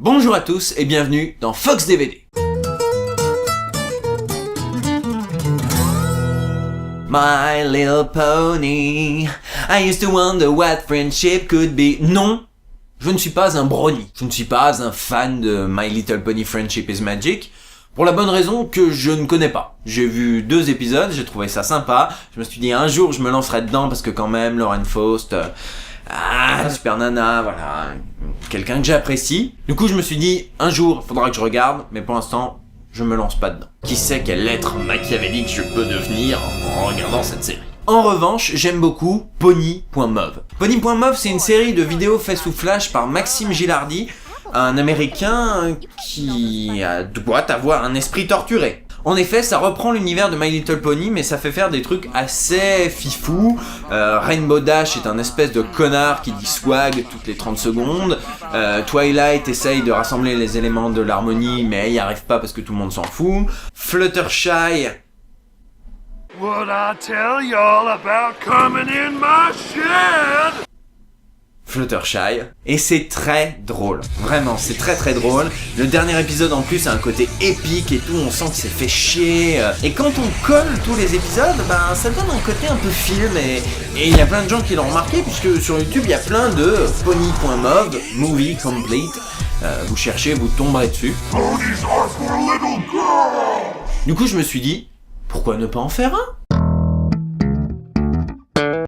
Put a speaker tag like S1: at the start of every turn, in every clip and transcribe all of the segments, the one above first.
S1: Bonjour à tous et bienvenue dans Fox DVD. My little pony, I used to wonder what friendship could be. Non, je ne suis pas un brony. Je ne suis pas un fan de My Little Pony Friendship is Magic. Pour la bonne raison que je ne connais pas. J'ai vu 2 épisodes, j'ai trouvé ça sympa. Je me suis dit un jour je me lancerai dedans parce que quand même Lauren Faust, super nana, voilà, quelqu'un que j'apprécie. Du coup je me suis dit un jour il faudra que je regarde, mais pour l'instant je me lance pas dedans. Qui sait quel être machiavélique je peux devenir en regardant cette série. En revanche, j'aime beaucoup Pony.mov. Pony.mov, c'est une série de vidéos faits sous Flash par Maxime Gilardi, un Américain qui doit avoir un esprit torturé. En effet, ça reprend l'univers de My Little Pony, mais ça fait faire des trucs assez fifous. Rainbow Dash est un espèce de connard qui dit swag toutes les 30 secondes. Twilight essaye de rassembler les éléments de l'harmonie, mais il n'y arrive pas parce que tout le monde s'en fout. Fluttershy...
S2: Would I tell y'all about coming in my shed?
S1: Fluttershy. Et c'est très drôle. Vraiment, c'est très très drôle. Le dernier épisode en plus a un côté épique et tout, on sent que c'est fait chier. Et quand on colle tous les épisodes, ça donne un côté un peu film. Et il y a plein de gens qui l'ont remarqué, puisque sur YouTube, il y a plein de Pony.mov, Movie Complete. Vous cherchez, vous tomberez dessus.
S2: Ponies are for little girls!
S1: Du coup, je me suis dit, pourquoi ne pas en faire un ?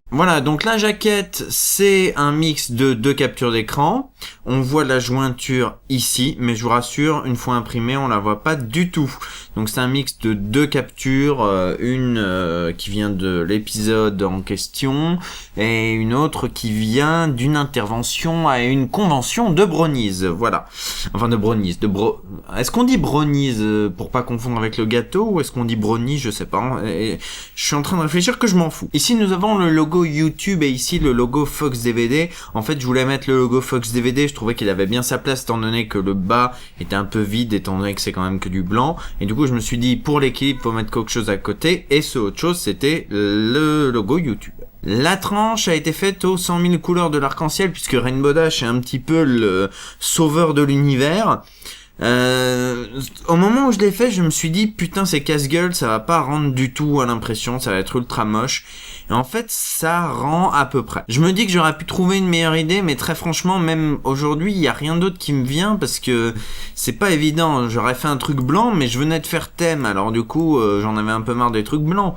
S1: Voilà, donc la jaquette, c'est un mix de 2 captures d'écran. On voit la jointure ici, mais je vous rassure, une fois imprimée, on la voit pas du tout. Donc c'est un mix de 2 captures, une qui vient de l'épisode en question, et une autre qui vient d'une intervention à une convention de Brownies, voilà. Enfin de Brownies, Est-ce qu'on dit Brownies pour pas confondre avec le gâteau, ou est-ce qu'on dit Brownies, je sais pas. Et je suis en train de réfléchir que je m'en fous. Ici nous avons le logo YouTube et ici le logo Fox DVD. En fait, je voulais mettre le logo Fox DVD, je trouvais qu'il avait bien sa place étant donné que le bas était un peu vide, étant donné que c'est quand même que du blanc. Et du coup, je me suis dit, pour l'équilibre, faut mettre quelque chose à côté. Et ce autre chose, c'était le logo YouTube. La tranche a été faite aux 100 000 couleurs de l'arc-en-ciel, puisque Rainbow Dash est un petit peu le sauveur de l'univers. Au moment où je l'ai fait, je me suis dit putain c'est casse-gueule, ça va pas rendre du tout à l'impression, ça va être ultra moche. Et en fait ça rend à peu près. Je me dis que j'aurais pu trouver une meilleure idée, mais très franchement même aujourd'hui il y a rien d'autre qui me vient parce que c'est pas évident. J'aurais fait un truc blanc, mais je venais de faire thème, alors du coup j'en avais un peu marre des trucs blancs.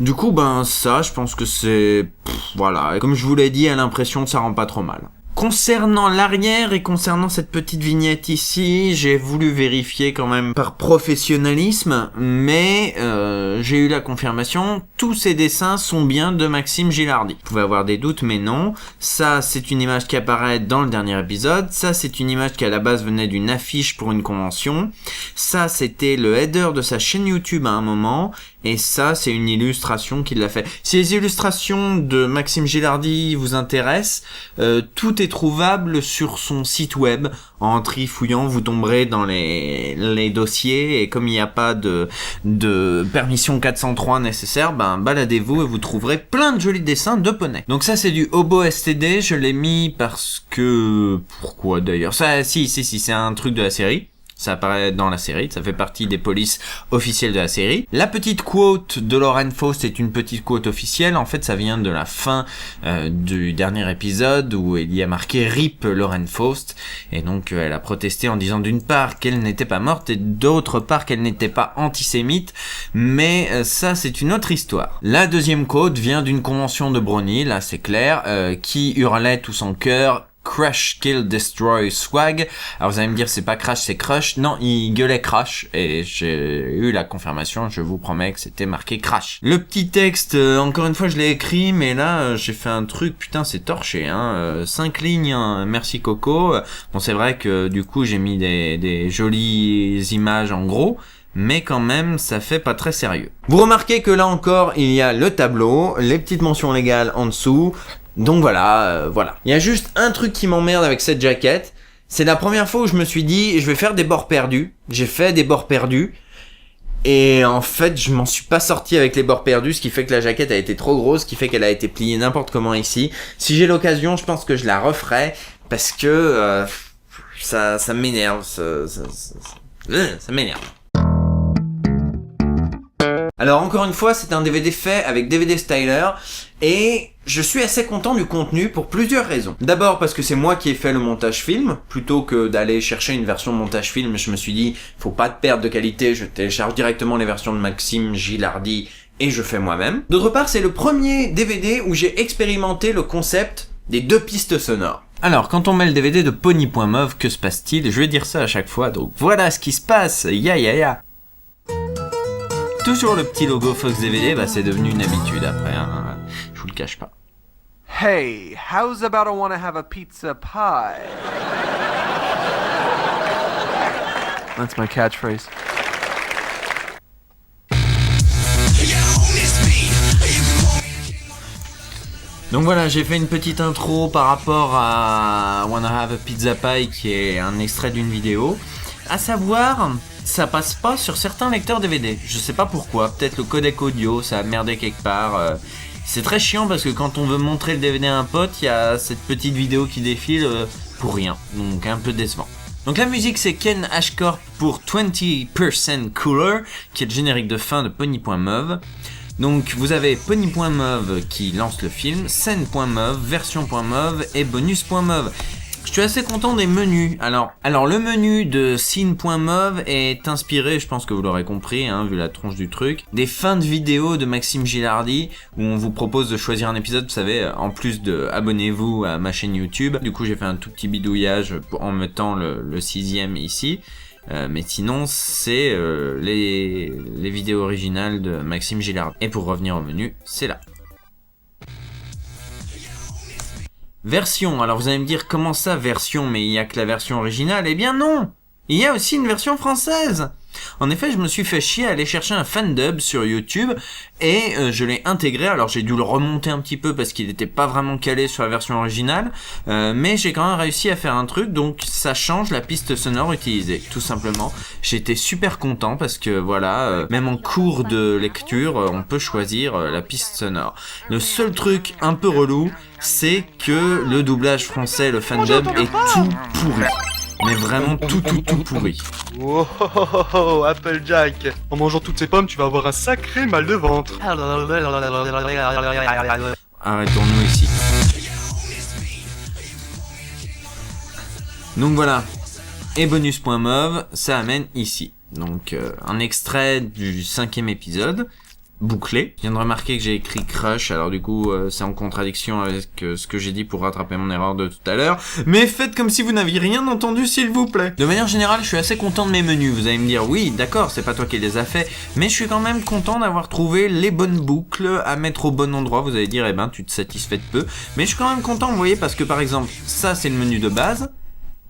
S1: Du coup ça je pense que c'est voilà. Et comme je vous l'ai dit, à l'impression ça rend pas trop mal. Concernant l'arrière et concernant cette petite vignette ici, j'ai voulu vérifier quand même par professionnalisme, mais j'ai eu la confirmation, tous ces dessins sont bien de Maxime Gilardi. Vous pouvez avoir des doutes, mais non. Ça, c'est une image qui apparaît dans le dernier épisode. Ça, c'est une image qui à la base venait d'une affiche pour une convention. Ça, c'était le header de sa chaîne YouTube à un moment. Et ça, c'est une illustration qu'il a fait. Si les illustrations de Maxime Gilardi vous intéressent, tout est trouvable sur son site web. En trifouillant, vous tomberez dans les dossiers, et comme il n'y a pas de permission 403 nécessaire, baladez-vous et vous trouverez plein de jolis dessins de poney. Donc ça, c'est du Hobo STD, je l'ai mis parce que... Pourquoi d'ailleurs ? Ça, si, c'est un truc de la série. Ça apparaît dans la série, ça fait partie des polices officielles de la série. La petite quote de Lauren Faust est une petite quote officielle. En fait, ça vient de la fin du dernier épisode où il y a marqué RIP Lauren Faust. Et donc, elle a protesté en disant d'une part qu'elle n'était pas morte et d'autre part qu'elle n'était pas antisémite. Mais ça, c'est une autre histoire. La deuxième quote vient d'une convention de Brownie, là c'est clair, qui hurlait tout son cœur: Crush, Kill, Destroy, Swag. Alors vous allez me dire c'est pas Crash, c'est Crush. Non, il gueulait Crash et j'ai eu la confirmation, je vous promets que c'était marqué Crash. Le petit texte, encore une fois je l'ai écrit, mais là j'ai fait un truc, putain c'est torché, 5 lignes, merci Coco. Bon c'est vrai que du coup j'ai mis des jolies images en gros, mais quand même ça fait pas très sérieux. Vous remarquez que là encore il y a le tableau, les petites mentions légales en dessous. Donc voilà. Il y a juste un truc qui m'emmerde avec cette jaquette. C'est la première fois où je me suis dit, je vais faire des bords perdus. J'ai fait des bords perdus. Et en fait, je m'en suis pas sorti avec les bords perdus, ce qui fait que la jaquette a été trop grosse, ce qui fait qu'elle a été pliée n'importe comment ici. Si j'ai l'occasion, je pense que je la referai. Parce que ça m'énerve, ça m'énerve. Alors encore une fois, c'est un DVD fait avec DVD Styler et je suis assez content du contenu pour plusieurs raisons. D'abord parce que c'est moi qui ai fait le montage film, plutôt que d'aller chercher une version montage film, je me suis dit faut pas de perte de qualité, je télécharge directement les versions de Maxime Gilardi et je fais moi-même. D'autre part, c'est le premier DVD où j'ai expérimenté le concept des 2 pistes sonores. Alors, quand on met le DVD de Pony.mov, que se passe-t-il? Je vais dire ça à chaque fois, donc voilà ce qui se passe, ya. Toujours le petit logo Fox DVD, c'est devenu une habitude après, hein. Je vous le cache pas.
S3: Hey, how's about I wanna have a pizza pie? That's my catchphrase.
S1: Donc voilà, j'ai fait une petite intro par rapport à Wanna Have a Pizza Pie qui est un extrait d'une vidéo. À savoir, ça passe pas sur certains lecteurs DVD. Je sais pas pourquoi, peut-être le codec audio, ça a merdé quelque part. C'est très chiant parce que quand on veut montrer le DVD à un pote, il y a cette petite vidéo qui défile pour rien. Donc un peu décevant. Donc la musique c'est Ken Ashcorp pour 20% Cooler, qui est le générique de fin de Pony.mov. Donc vous avez Pony.mov qui lance le film, scène.mov, version.mov et bonus.mov. Je suis assez content des menus. Alors le menu de scene.mov est inspiré, je pense que vous l'aurez compris, hein, vu la tronche du truc, des fins de vidéos de Maxime Gilardi, où on vous propose de choisir un épisode, vous savez, en plus de abonnez-vous à ma chaîne YouTube. Du coup j'ai fait un tout petit bidouillage en mettant le 6e ici. Mais sinon c'est les vidéos originales de Maxime Gilardi. Et pour revenir au menu, c'est là. Version, alors vous allez me dire comment ça version, mais il n'y a que la version originale? Eh bien non, il y a aussi une version française. En effet, je me suis fait chier à aller chercher un fandub sur YouTube et je l'ai intégré. Alors j'ai dû le remonter un petit peu parce qu'il n'était pas vraiment calé sur la version originale, mais j'ai quand même réussi à faire un truc, donc ça change la piste sonore utilisée, tout simplement. J'étais super content parce que voilà, même en cours de lecture, on peut choisir la piste sonore. Le seul truc un peu relou, c'est que le doublage français, le fandub, est tout pourri. Mais vraiment tout pourri.
S4: Oh, oh, oh, oh, Applejack. En mangeant toutes ces pommes, tu vas avoir un sacré mal de ventre.
S1: Arrêtons-nous ici. Donc voilà. Et bonus.mov, ça amène ici. Donc un extrait du 5e épisode. Bouclé. Je viens de remarquer que j'ai écrit Crush, alors du coup c'est en contradiction avec ce que j'ai dit pour rattraper mon erreur de tout à l'heure, mais faites comme si vous n'aviez rien entendu s'il vous plaît. De manière générale, je suis assez content de mes menus. Vous allez me dire oui, d'accord, c'est pas toi qui les as fait, mais je suis quand même content d'avoir trouvé les bonnes boucles à mettre au bon endroit. Vous allez dire, eh ben tu te satisfais de peu, mais je suis quand même content, vous voyez, parce que par exemple, ça c'est le menu de base.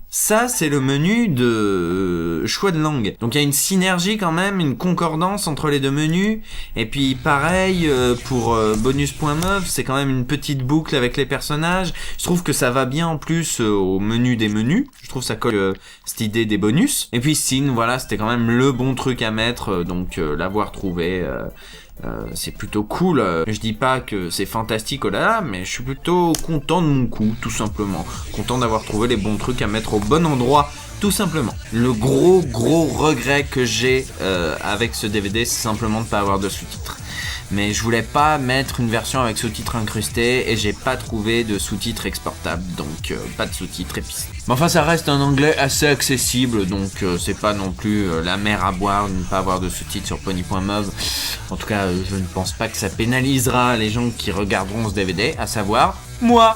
S1: Ça, c'est le menu de choix de langue. Donc il y a une synergie quand même, une concordance entre les deux menus. Et puis pareil, pour bonus.mov, c'est quand même une petite boucle avec les personnages. Je trouve que ça va bien en plus au menu des menus. Je trouve ça colle cette idée des bonus. Et puis Scene, voilà, c'était quand même le bon truc à mettre. Donc l'avoir trouvé... c'est plutôt cool. Je dis pas que c'est fantastique, oh là là, mais je suis plutôt content de mon coup, tout simplement. Content d'avoir trouvé les bons trucs à mettre au bon endroit, tout simplement. Le gros regret que j'ai avec ce DVD, c'est simplement de pas avoir de sous-titres. Mais je voulais pas mettre une version avec sous-titres incrustés et j'ai pas trouvé de sous-titres exportables, donc pas de sous-titres et puis... Mais enfin ça reste un anglais assez accessible, donc c'est pas non plus la mer à boire de ne pas avoir de sous-titres sur Pony.mov. En tout cas je ne pense pas que ça pénalisera les gens qui regarderont ce DVD, à savoir moi.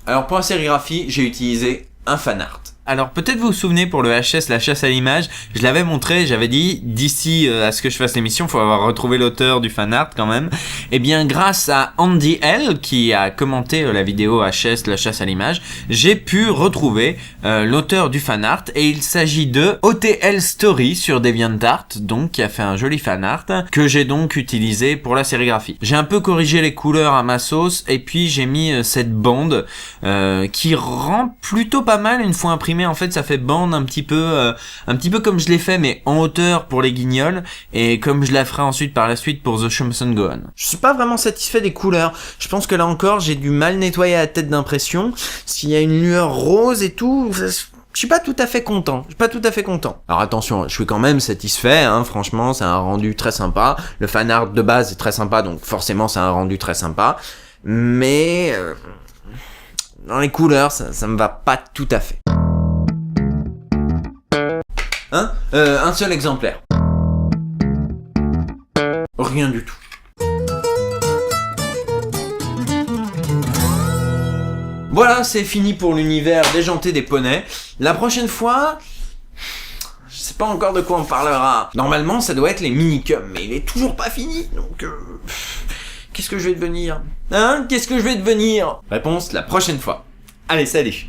S1: Alors pour la sérigraphie, j'ai utilisé un fanart. Alors peut-être vous vous souvenez pour le HS, la chasse à l'image, je l'avais montré, j'avais dit d'ici à ce que je fasse l'émission, il faut avoir retrouvé l'auteur du fanart quand même. Et bien grâce à Andy L qui a commenté la vidéo HS, la chasse à l'image, j'ai pu retrouver l'auteur du fanart et il s'agit de OTL Story sur DeviantArt, donc qui a fait un joli fanart que j'ai donc utilisé pour la sérigraphie. J'ai un peu corrigé les couleurs à ma sauce et puis j'ai mis cette bande qui rend plutôt pas mal une fois imprimée. imprimé, en fait, ça fait bande un petit peu comme je l'ai fait, mais en hauteur pour les guignols, et comme je la ferai ensuite par la suite pour The Show Must Go On. Je suis pas vraiment satisfait des couleurs. Je pense que là encore, j'ai dû mal nettoyer la tête d'impression. S'il y a une lueur rose et tout, je suis pas tout à fait content. Alors attention, je suis quand même satisfait, hein. Franchement, c'est un rendu très sympa. Le fan art de base est très sympa, donc forcément, c'est un rendu très sympa. Mais dans les couleurs, ça me va pas tout à fait. Hein? Un seul exemplaire. Rien du tout. Voilà, c'est fini pour l'univers déjanté des poneys. La prochaine fois, je sais pas encore de quoi on parlera. Normalement, ça doit être les minicums, mais il est toujours pas fini, donc qu'est-ce que je vais devenir? Hein? Qu'est-ce que je vais devenir? Réponse la prochaine fois. Allez, salut!